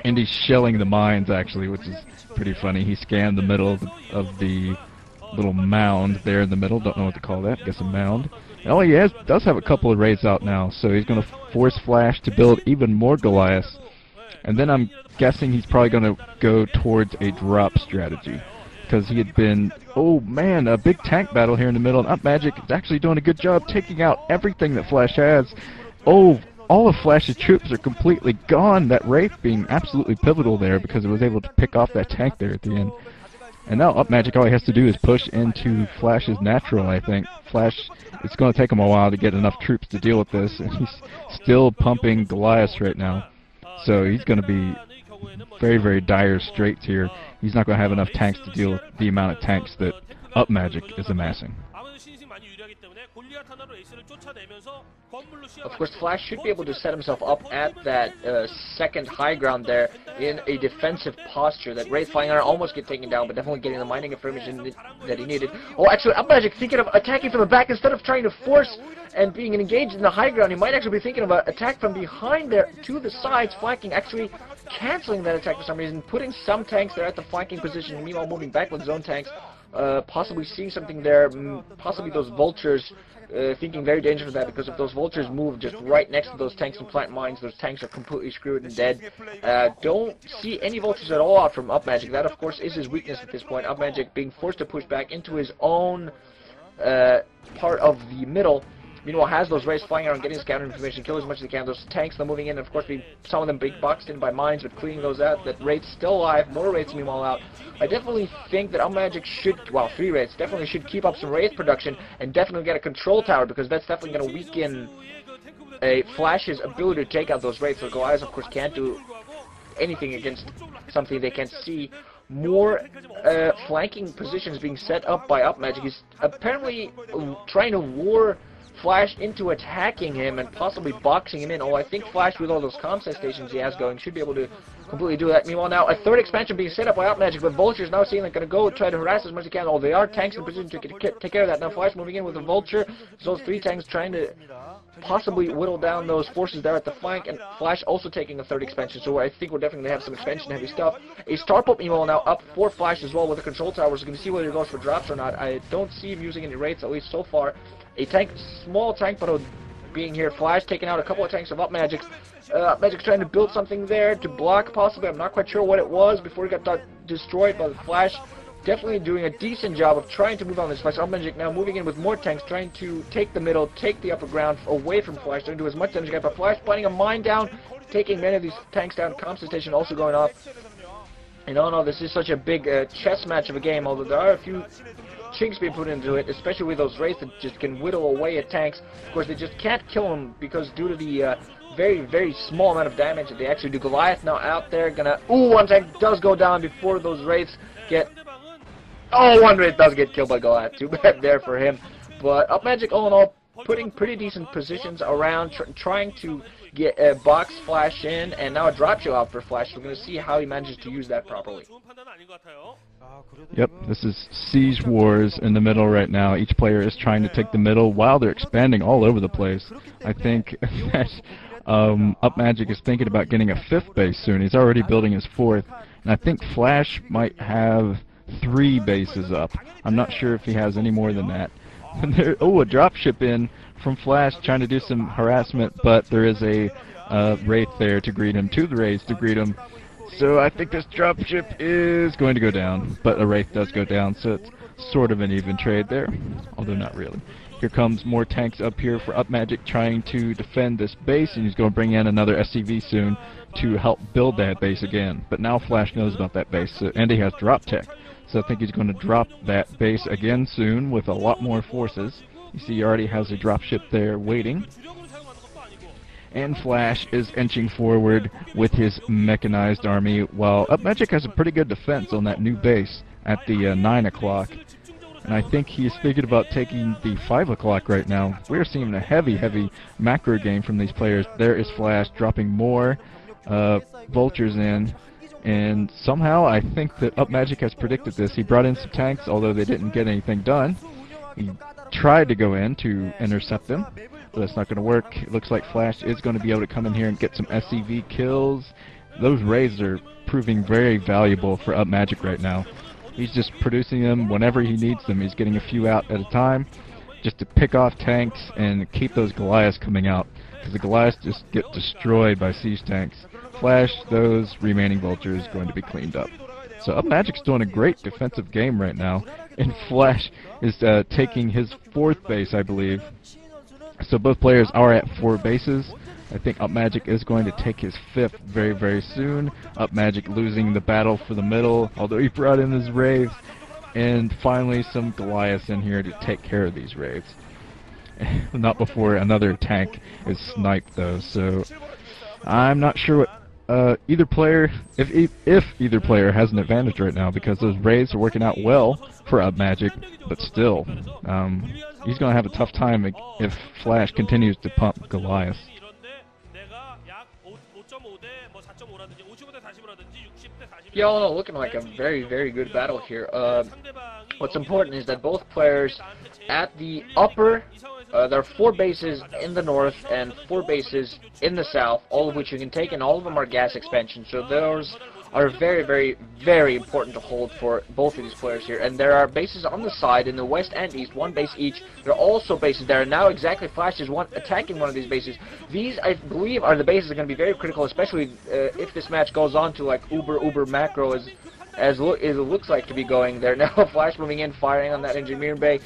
And he's shelling the mines, actually, which is pretty funny. He scanned the middle of the little mound there in the middle. Don't know what to call that. I guess a mound. And all he does have a couple of raids out now, so he's going to force Flash to build even more Goliaths. And then I'm guessing he's probably going to go towards a drop strategy, because he had been, oh man, a big tank battle here in the middle, and UpMagic is actually doing a good job taking out everything that Flash has. Oh, all of Flash's troops are completely gone. That Wraith being absolutely pivotal there, because it was able to pick off that tank there at the end. And now UpMagic, all he has to do is push into Flash's natural, I think. Flash, it's going to take him a while to get enough troops to deal with this, and he's still pumping Goliaths right now. So he's going to be very, very dire straits here. He's not going to have enough tanks to deal with the amount of tanks that UpMagic is amassing. Of course, Flash should be able to set himself up at that second high ground there in a defensive posture. That Wraith Flying Iron almost get taken down, but definitely getting the mining information that he needed. Oh, actually, UpMagic thinking of attacking from the back instead of trying to force and being engaged in the high ground. He might actually be thinking of an attack from behind there to the sides, flanking, actually canceling that attack for some reason, putting some tanks there at the flanking position, and meanwhile moving back with his own tanks, possibly seeing something there, possibly those vultures. Thinking very dangerous of that, because if those vultures move just right next to those tanks and plant mines, those tanks are completely screwed and dead. Don't see any vultures at all out from UpMagic. That, of course, is his weakness at this point. UpMagic being forced to push back into his own part of the middle. Meanwhile, has those Wraiths flying around, getting scatter information, kill as much as they can. Those tanks, they're moving in, and of course, some of them being boxed in by mines, but cleaning those out. That Wraith's still alive, more Wraiths meanwhile out. I definitely think that UpMagic should, well, 3 Wraiths, definitely should keep up some Wraith production, and definitely get a control tower, because that's definitely going to weaken a Flash's ability to take out those Wraiths. So Goliaths, of course, can't do anything against something they can't see. More flanking positions being set up by UpMagic. He's apparently trying to lure Flash into attacking him and possibly boxing him in. Oh, I think Flash, with all those comset stations he has going, should be able to completely do that. Meanwhile, now a third expansion being set up by UpMagic, but Vultures now seeing they're going to go try to harass as much as they can. Oh, they are tanks in position to take care of that. Now Flash moving in with a Vulture. So those 3 tanks trying to possibly whittle down those forces there at the flank, and Flash also taking a third expansion. So I think we're definitely going to have some expansion heavy stuff. A Starport meanwhile now up for Flash as well with the control tower. So going to see whether he goes for drops or not. I don't see him using any Wraiths, at least so far. A tank, small tank battle being here. Flash taking out a couple of tanks of UpMagic. UpMagic's trying to build something there to block, possibly. I'm not quite sure what it was before he got destroyed by the Flash. Definitely doing a decent job of trying to move on this Flash. UpMagic now moving in with more tanks, trying to take the middle, take the upper ground away from Flash, trying to do as much damage as he can. But Flash planting a mine down, taking many of these tanks down. Comms station also going off. And oh no, this is such a big chess match of a game, although there are a few chinks being put into it, especially with those Wraiths that just can whittle away at tanks. Of course, they just can't kill them because due to the very, very small amount of damage that they actually do. Goliath now out there, gonna... Ooh, one tank does go down before those Wraiths get... Oh, one Wraith does get killed by Goliath. Too bad there for him. But UpMagic, all in all, putting pretty decent positions around, trying to get a box Flash in, and now a drop show out for Flash. We're going to see how he manages to use that properly. Yep, this is Siege Wars in the middle right now. Each player is trying to take the middle while they're expanding all over the place. I think that UpMagic is thinking about getting a 5th base soon. He's already building his 4th, and I think Flash might have 3 bases up. I'm not sure if he has any more than that. Oh, a dropship in from Flash trying to do some harassment, but there is a Wraith there to greet him, 2 Wraiths to greet him. So I think this dropship is going to go down, but a Wraith does go down, so it's sort of an even trade there, although not really. Here comes more tanks up here for UpMagic trying to defend this base, and he's going to bring in another SCV soon to help build that base again. But now Flash knows about that base, and he has drop tech. So I think he's going to drop that base again soon with a lot more forces. You see he already has a dropship there waiting. And Flash is inching forward with his mechanized army, while UpMagic has a pretty good defense on that new base at the 9 o'clock. And I think he's thinking about taking the 5 o'clock right now. We're seeing a heavy macro game from these players. There is Flash dropping more vultures in. And somehow I think that UpMagic has predicted this. He brought in some tanks, although they didn't get anything done. He tried to go in to intercept them, but that's not going to work. It looks like Flash is going to be able to come in here and get some SCV kills. those Rays are proving very valuable for UpMagic right now. He's just producing them whenever he needs them. He's getting a few out at a time just to pick off tanks and keep those Goliaths coming out, because the Goliaths just get destroyed by siege tanks. Flash those remaining vultures going to be cleaned up. So UpMagic's doing a great defensive game right now, and Flash is taking his 4th base, I believe. So both players are at 4 bases. I think UpMagic is going to take his 5th very, very soon. UpMagic losing the battle for the middle, although he brought in his Raves. And finally some Goliaths in here to take care of these Raves. Not before another tank is sniped though, so I'm not sure what either player, if either player has an advantage right now, because those Raves are working out well for UpMagic, but still, he's going to have a tough time if Flash continues to pump Goliaths. Yeah, all in all, looking like a very, very good battle here. What's important is that both players at the upper, there are 4 bases in the north and 4 bases in the south, all of which you can take, and all of them are gas expansion. So those are very, very, very important to hold for both of these players here. And there are bases on the side in the west and east, 1 base each. There are also bases there. And now exactly Flash is attacking one of these bases. These, I believe, are the bases that are going to be very critical, especially if this match goes on to like uber macro as it looks like to be going there. Now Flash moving in, firing on that engineering bay.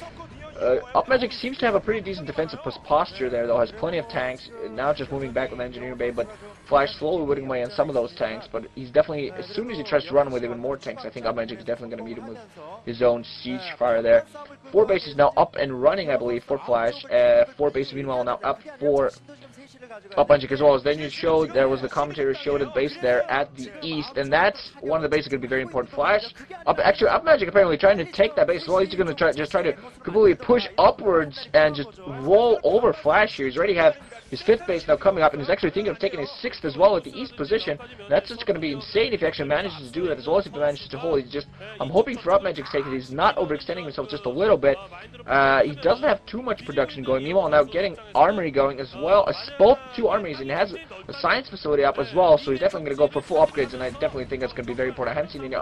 UpMagic seems to have a pretty decent defensive posture there, though. Has plenty of tanks. Now just moving back with Engineering Bay, but Flash slowly whittling away on some of those tanks. But he's definitely, as soon as he tries to run with even more tanks, I think UpMagic is definitely going to meet him with his own siege fire there. 4 bases now up and running, I believe, for Flash. 4 bases, meanwhile, now up for UpMagic as well. As then you showed, there was the commentator showed a base there at the east, and that's one of the bases going to be very important. Flash, actually UpMagic apparently trying to take that base as well. He's going to try to completely push upwards and just roll over Flash here. He's already have his 5th base now coming up, and he's actually thinking of taking his 6th as well at the east position. That's just going to be insane if he actually manages to do that, as well as if he manages to hold. He's just, I'm hoping for UpMagic's sake that he's not overextending himself just a little bit. He doesn't have too much production going. Meanwhile, now getting armory going as well, as both 2 armories, and he has a science facility up as well, so he's definitely going to go for full upgrades, and I definitely think that's going to be very important. I haven't seen any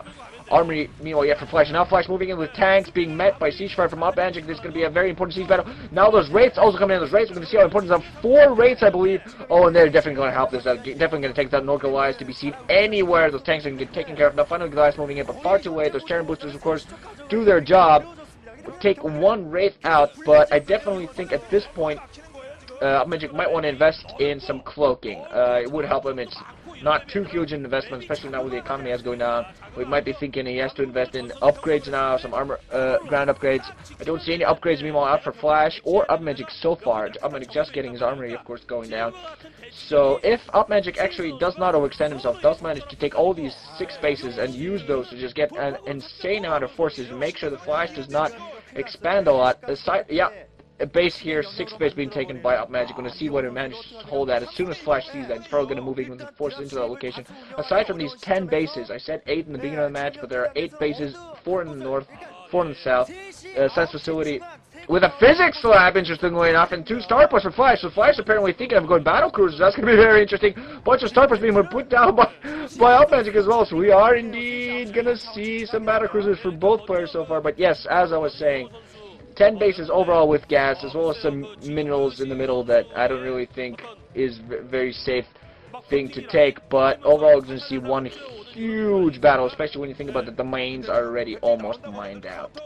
armory, meanwhile, yet for Flash. Now Flash moving in with tanks, being met by siege fire from UpMagic. This is going to be a very important siege battle. Now those Wraiths also coming in. Those Wraiths, we're going to see how important some 4 Wraiths, I believe. Oh, and they're definitely going to help this. Definitely going to take that no Goliaths to be seen anywhere. Those tanks are going to get taken care of. Now finally Goliaths moving in, but far too late. Those Terran boosters, of course, do their job. Take 1 Wraith out, but I definitely think at this point UpMagic might want to invest in some cloaking. It would help him. It's not too huge an investment, especially now with the economy has going down. We might be thinking he has to invest in upgrades now, some armor, ground upgrades. I don't see any upgrades meanwhile out for Flash or UpMagic so far. UpMagic just getting his armory, of course, going down. So if UpMagic actually does not overextend himself, does manage to take all these 6 bases and use those to just get an insane amount of forces and make sure the Flash does not expand a lot. A base here, 6th base being taken by UpMagic. Going to see whether he manages to hold that. As soon as Flash sees that, he's probably going to move even the forces into that location. Aside from these 10 bases, I said 8 in the beginning of the match, but there are 8 bases, 4 in the north, 4 in the south. Science facility with a physics lab, interestingly enough, and 2 starports for Flash. So Flash apparently thinking of going battle cruisers. That's going to be very interesting. Bunch of starports being put down by UpMagic as well. So we are indeed going to see some battle cruisers for both players so far. But yes, as I was saying, 10 bases overall with gas, as well as some minerals in the middle that I don't really think is very safe thing to take. But overall, we're going to see one huge battle, especially when you think about the domains are already almost mined out.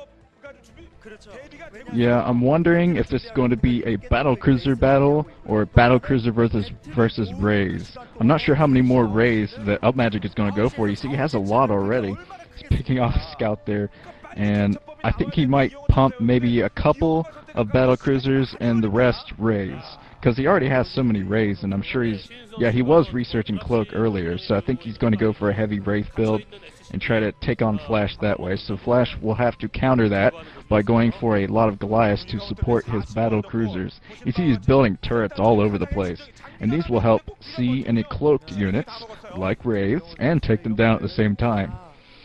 Yeah, I'm wondering if this is going to be a battlecruiser battle or battlecruiser versus Rays. I'm not sure how many more Rays that UpMagic is going to go for. You see, he has a lot already. He's picking off a scout there, and I think he might pump maybe a couple of battlecruisers and the rest Rays, because he already has so many Rays, and I'm sure he was researching Cloak earlier, so I think he's going to go for a heavy Wraith build and try to take on Flash that way. So Flash will have to counter that by going for a lot of Goliaths to support his battle cruisers. You see he's building turrets all over the place, and these will help see any cloaked units, like Wraiths, and take them down at the same time.